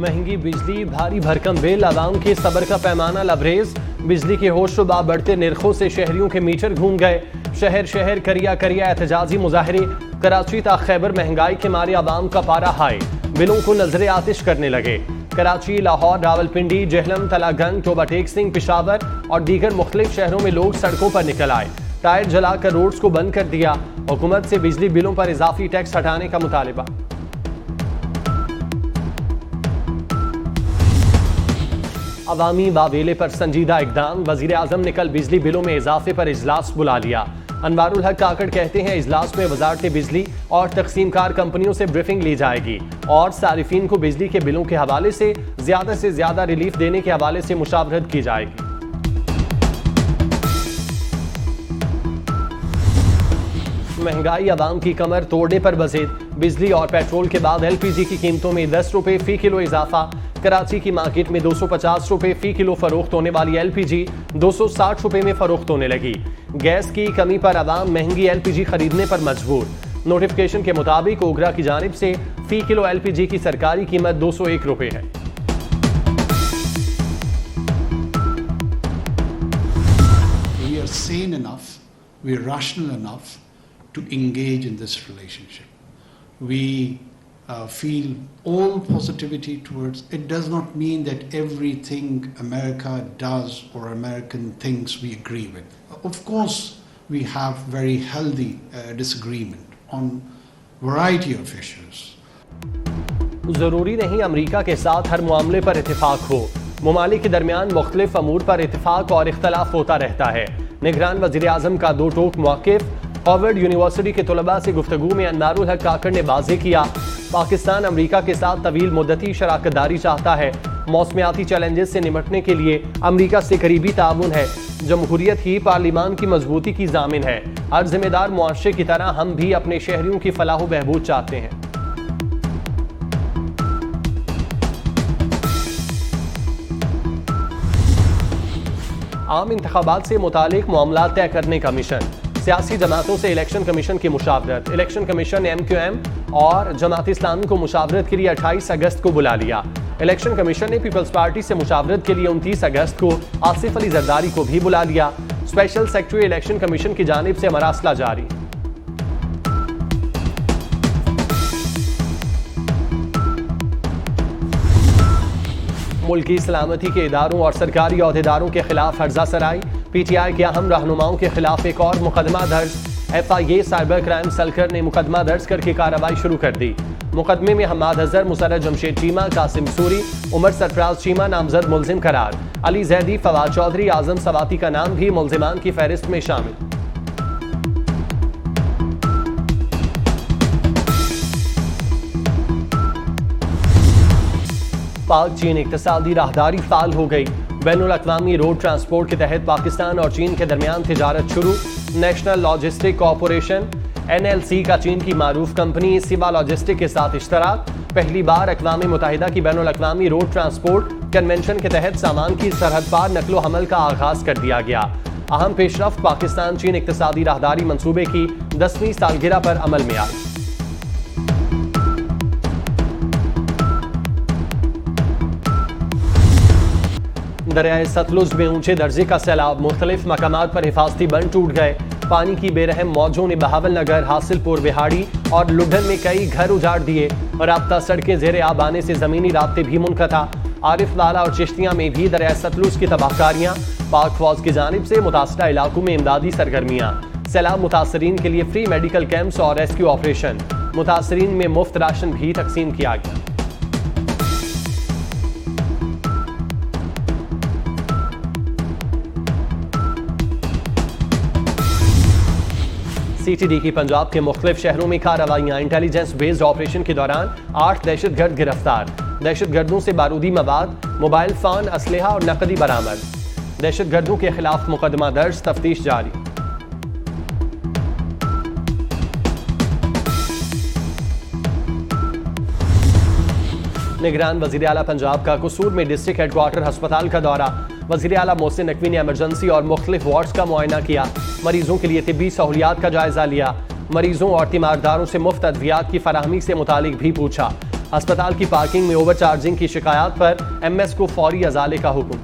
महंगी बिजली, भारी भरकम बिल, आवाम के सब्र का पैमाना लबरेज। बिजली के होशरुबा बढ़ते निर्खों से शहरियों के मीटर घूम गए। शहर शहर करिया करिया एहतजाजी मुजाहरे। कराची ता खैबर महंगाई के मारे आवाम का पारा हाई, बिलों को नजरे आतिश करने लगे। कराची, लाहौर, रावलपिंडी, जेहलम, तलागंग, टोबा टेक सिंह, पिशावर और दीगर मुख्तलिफ शहरों में लोग सड़कों पर निकल आए। टायर जलाकर रोड्स को बंद कर दिया। हुकूमत से बिजली बिलों पर इजाफी टैक्स हटाने का मुतालिबा। अवामी वावेले पर संजीदा इकदाम। वजीर आजम ने कल बिजली बिलों में इजाफे पर इजलास बुला लिया। अनवारुल हक काकड़ कहते हैं इजलास में वजारत बिजली और तकसीमकार कंपनियों से ब्रीफिंग ली जाएगी और सारिफीन को बिजली के बिलों के हवाले से ज्यादा रिलीफ देने के हवाले से मुशावरत की जाएगी। महंगाई आवाम की कमर तोड़ने पर मजीद। बिजली और पेट्रोल के बाद LPG की कीमतों में 10 रुपए फी किलो इजाफा। कराची की मार्केट में 250 रुपए फी किलो फरोख्त होने वाली LPG 260 रुपए में फरोख्त होने लगी। गैस की कमी पर आवाम महंगी LPG खरीदने पर मजबूर। नोटिफिकेशन के मुताबिक ओगरा की जानिब से फी किलो LPG की सरकारी कीमत 201 रुपए है। We are sane enough, we are rational enough to engage in this relationship. We feel all positivity towards it. Does not mean that everything America does or American things we agree with. Of course, we have very healthy disagreement on variety of issues. जरूरी नहीं अमरीका के साथ हर मामले पर इत्तेफाक हो। मुमालिक के दरमियान मुख्तलिफ अमूर पर इत्तेफाक और इख्तलाफ होता रहता है। निगरान वज़ीर आज़म का दो टोक मौक़िफ़। हार्वर्ड यूनिवर्सिटी के तलबा से गुफ्तगू में अनवारुल हक काकड़ ने वाज़ेह किया, पाकिस्तान अमरीका के साथ तवील मुद्दती शराकतदारी चाहता है। मौसमियाती चैलेंजेस से निपटने के लिए अमरीका से करीबी ताउन है। जमहूरियत ही पार्लिमान की मजबूती की जामिन है। हर जिम्मेदार मुआशरे की तरह हम भी अपने शहरियों की फलाह बहबूद चाहते हैं। आम इंतखाबात से मुतालिक मामला तय करने का मिशन। सियासी जमातों से इलेक्शन कमीशन की मुशावरत। इलेक्शन कमीशन ने MQM और जमात इस्लामी को मुशावरत के लिए 28 अगस्त को बुला लिया। इलेक्शन कमीशन ने पीपल्स पार्टी से मुशावरत के लिए 29 अगस्त को आसिफ अली जरदारी को भी बुला लिया। स्पेशल सेक्रेटरी इलेक्शन कमीशन की जानिब से मरासला जारी। मुल्की सलामती के इदारों और सरकारी अहदेदारों के खिलाफ हर्जा सराई। PTI के अहम रहनुमाओं के खिलाफ एक और मुकदमा दर्ज। FIA साइबर क्राइम सेलकर ने मुकदमा दर्ज करके कार्रवाई शुरू कर दी। मुकदमे में हम्माद अजहर, मुसर्रत जमशेद चीमा, कासिम सूरी, उमर सरफराज चीमा नामजद मुलजिम करार। अली जैदी, फवाद चौधरी, आजम सवाती का नाम भी मुलजिमान की फहरिस्त में शामिल। पाक चीन इक्तिसादी राहदारी फाल हो गई। बैनुल अक़वामी रोड ट्रांसपोर्ट के तहत पाकिस्तान और चीन के दरमियान तिजारत शुरू। नेशनल लॉजिस्टिक कॉरपोरेशन NLC का चीन की मारूफ कंपनी सिवा लॉजिस्टिक के साथ इश्तराक। पहली बार अक़वाम मुत्तहिदा की बैनुल अक़वामी रोड ट्रांसपोर्ट कन्वेंशन के तहत सामान की सरहद पार नकलो हमल का आगाज कर दिया गया। अहम पेशरफ्त पाकिस्तान चीन इक्तिसादी राहदारी मंसूबे की 10वीं सालगिरह पर अमल में आई। दरियाए सतलुज में ऊंचे दर्जे का सैलाब। मुख्तलिफ मकामात पर हिफाजती बंद टूट गए। पानी की बेरहम मौजों ने बहावल नगर, हासिलपुर, बिहाड़ी और लुढन में कई घर उजाड़ दिए। राब्ता सड़कें ज़ेरे आब आने से ज़मीनी राब्ते भी मुनक़ता। आरिफ लाला और चिश्तियाँ में भी दरियाए सतलुज की तबाहकारियाँ। पाक फौज की जानिब से मुतासरा इलाकों में इमदादी सरगर्मियाँ। सैलाब मुतासरीन के लिए फ्री मेडिकल कैंप्स और रेस्क्यू ऑपरेशन। मुतासरीन में मुफ्त राशन भी तकसीम किया गया। CTD की पंजाब के मुख्तलिफ शहरों में कार्रवाइयाँ। इंटेलिजेंस बेस्ड ऑपरेशन के दौरान 8 दहशतगर्द गिरफ्तार। दहशतगर्दों से बारूदी मवाद, मोबाइल फोन, असलहा और नकदी बरामद। दहशतगर्दों के खिलाफ मुकदमा दर्ज, तफ्तीश जारी। निगरान वज़ीर आला पंजाब का कसूर में डिस्ट्रिक्ट हेडक्वार्टर अस्पताल का दौरा। वज़ीर आला मोहसिन नकवी ने एमरजेंसी और मुख्तलिफ वार्ड्स का मुआयना किया। मरीजों के लिए तिब्बी सहूलियात का जायजा लिया। मरीजों और तीमारदारों से मुफ्त अद्वियात की फराहमी से मुतालिक भी पूछा। अस्पताल की पार्किंग में ओवर चार्जिंग की शिकायत पर एमएस को फौरी अजाले का हुक्म।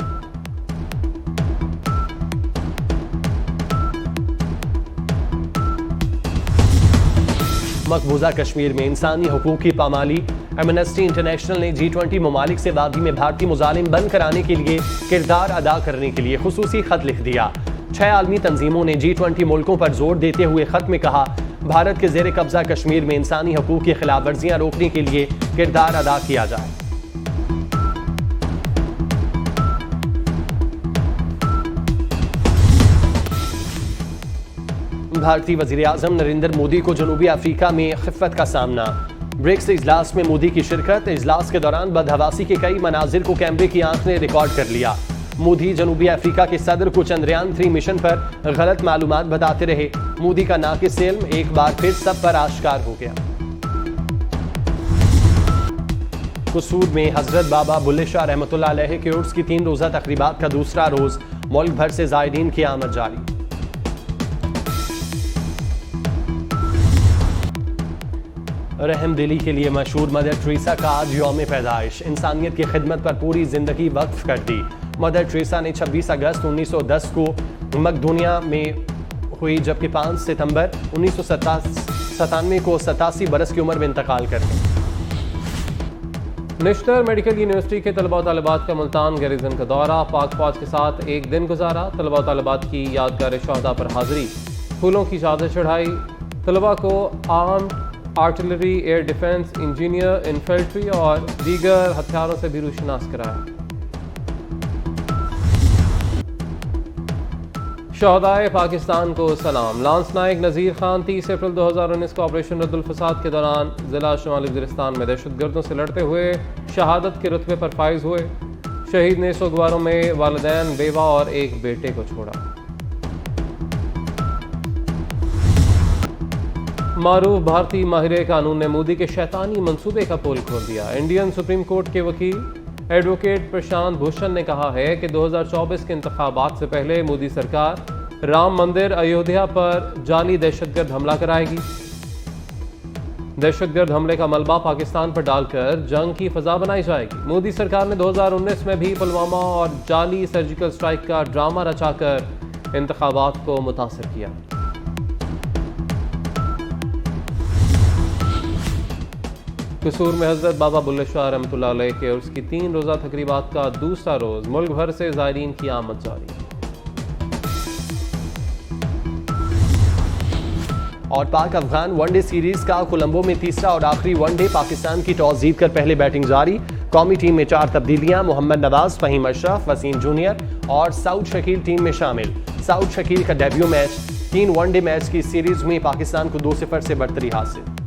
मकबूजा कश्मीर में इंसानी हुकूक की पामाली। एमनेस्टी इंटरनेशनल ने G20 ममालिक से वादी में भारतीय मुजालिम बंद कराने के लिए किरदार अदा करने के लिए खुसूसी खत लिख दिया। 6 आलमी तंजीमों ने G20 मुल्कों पर जोर देते हुए खत में कहा, भारत के जेर कब्जा कश्मीर में इंसानी हुकूक की खिलाफ वर्जियां रोकने के लिए किरदार अदा किया जाए। भारतीय वजीर आजम नरेंद्र मोदी को जनूबी अफ्रीका में खिफ़त का सामना। ब्रिक्स इजलास में मोदी की शिरकत। इजलास के दौरान बदहवासी के कई मनाजिर को कैमरे की आंख ने रिकॉर्ड कर लिया। मोदी जनूबी अफ्रीका के सदर को चंद्रयान 3 मिशन पर गलत मालूमात बताते रहे। मोदी का नाकिस इल्म एक बार फिर सब पर आश्कार हो गया। कसूर में हजरत बाबा बुल्ले शाह रहमतुल्लाह अलैह के उर्स की 3 रोज़ा तकरीबात का दूसरा रोज। मुल्क भर से ज़ायरीन की आमद जारी। रहमदिली के लिए मशहूर मदर टेरेसा का आज यौम पैदाइश। इंसानियत की खिदमत पर पूरी जिंदगी वक्फ कर दी। मदर टेरेसा ने 26 अगस्त 1910 को मकदूनिया में हुई, जबकि 5 सितंबर 1997 को 87 बरस की उम्र में इंतकाल कर गए। नेशनल मेडिकल यूनिवर्सिटी के तलबा तलबात का मुल्तान गैरिजन का दौरा। पाक फौज के साथ एक दिन गुजारा। तलबा तलबात की यादगार शहदा पर हाजिरी। फूलों की चादर चढ़ाई। तलबा को armed artillery, air defence, engineer, infantry और दीगर हथियारों से भी रूशनास कराया। शहदाए पाकिस्तान को सलाम। लांस नायक नज़ीर खान 30 अप्रैल 2019 को ऑपरेशन रद्दुल फसाद के दौरान जिला शुमाली वज़ीरिस्तान में दहशतगर्दों से लड़ते हुए शहादत के रुतबे पर फाइज हुए। शहीद ने सोगवारों में वालिदैन, बेवा और एक बेटे को छोड़ा। मारूफ भारतीय माहिर कानून ने मोदी के शैतानी मंसूबे का पोल खोल दिया। इंडियन सुप्रीम कोर्ट के वकील एडवोकेट प्रशांत भूषण ने कहा है कि 2024 के इंतखाबात से पहले मोदी सरकार राम मंदिर अयोध्या पर जाली दहशतगर्द हमला कराएगी। दहशतगर्द हमले का मलबा पाकिस्तान पर डालकर जंग की फजा बनाई जाएगी। मोदी सरकार ने 2019 में भी पुलवामा और जाली सर्जिकल स्ट्राइक का ड्रामा रचाकर इंतखाबात को मुतासिर किया। कसूर में हजरत बाबा बुल्ले शाह रहमतुल्लाह अलैह के उर्स की 3 रोज़ा तकरीबात का दूसरा रोज। मुल्क भर से ज़ायरीन की आमद जारी। और पाक अफगान वनडे सीरीज का कोलंबो में तीसरा और आखिरी वनडे। पाकिस्तान की टॉस जीतकर पहले बैटिंग जारी। कौमी टीम में 4 तब्दीलियां। मोहम्मद नवाज, फहीम अशरफ, वसीम जूनियर और सऊद शकील टीम में शामिल। सऊद शकील का डेब्यू मैच। 3 वनडे मैच की सीरीज में पाकिस्तान को 2-0 से बढ़तरी हासिल।